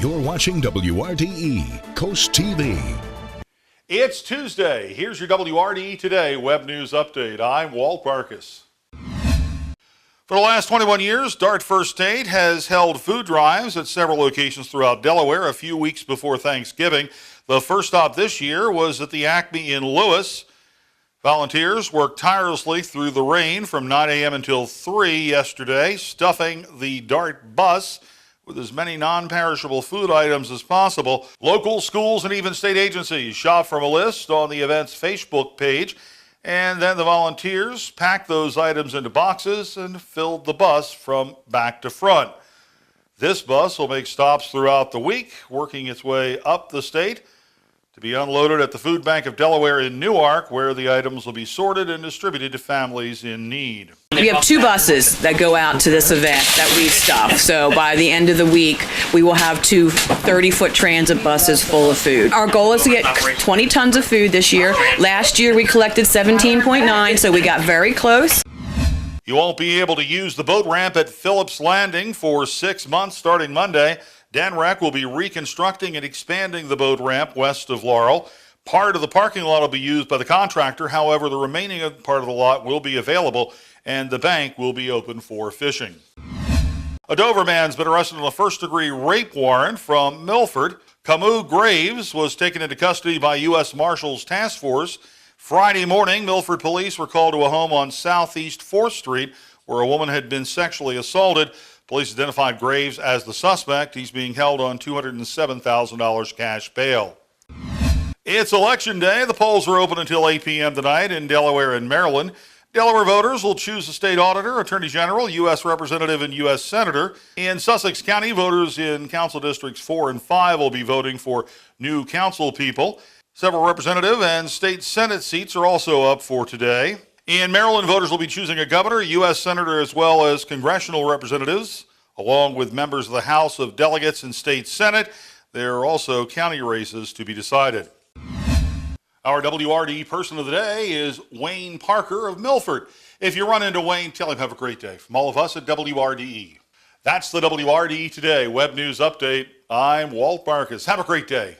You're watching WRDE Coast TV. It's Tuesday. Here's your WRDE Today Web News Update. I'm Walt Barkus. For the last 21 years, Dart First State has held food drives at several locations throughout Delaware a few weeks before Thanksgiving. The first stop this year was at the Acme in Lewis. Volunteers worked tirelessly through the rain from 9 a.m. until 3 yesterday, stuffing the Dart bus with as many non-perishable food items as possible. Local schools and even state agencies shop from a list on the event's Facebook page, and then the volunteers packed those items into boxes and filled the bus from back to front. This bus will make stops throughout the week, working its way up the state to be unloaded at the Food Bank of Delaware in Newark, where the items will be sorted and distributed to families in need. We have 2 buses that go out to this event that we stuff. So by the end of the week, we will have 2 30-foot transit buses full of food. Our goal is to get 20 tons of food this year. Last year, we collected 17.9, so we got very close. You won't be able to use the boat ramp at Phillips Landing for 6 months starting Monday. DanRec will be reconstructing and expanding the boat ramp west of Laurel. Part of the parking lot will be used by the contractor. However, the remaining part of the lot will be available, and the bank will be open for fishing. A Dover man's been arrested on a first-degree rape warrant from Milford. Camus Graves was taken into custody by U.S. Marshals Task Force. Friday morning, Milford police were called to a home on Southeast 4th Street where a woman had been sexually assaulted. Police identified Graves as the suspect. He's being held on $207,000 cash bail. It's Election Day. The polls are open until 8 p.m. tonight in Delaware and Maryland. Delaware voters will choose a state auditor, attorney general, U.S. representative, and U.S. senator. In Sussex County, voters in council districts 4 and 5 will be voting for new council people. Several representative and state senate seats are also up for today. In Maryland, voters will be choosing a governor, U.S. senator, as well as congressional representatives, along with members of the House of Delegates and State Senate. There are also county races to be decided. Our WRDE person of the day is Wayne Parker of Milford. If you run into Wayne, tell him have a great day. From all of us at WRDE. That's the WRDE Today Web News Update. I'm Walt Barkus. Have a great day.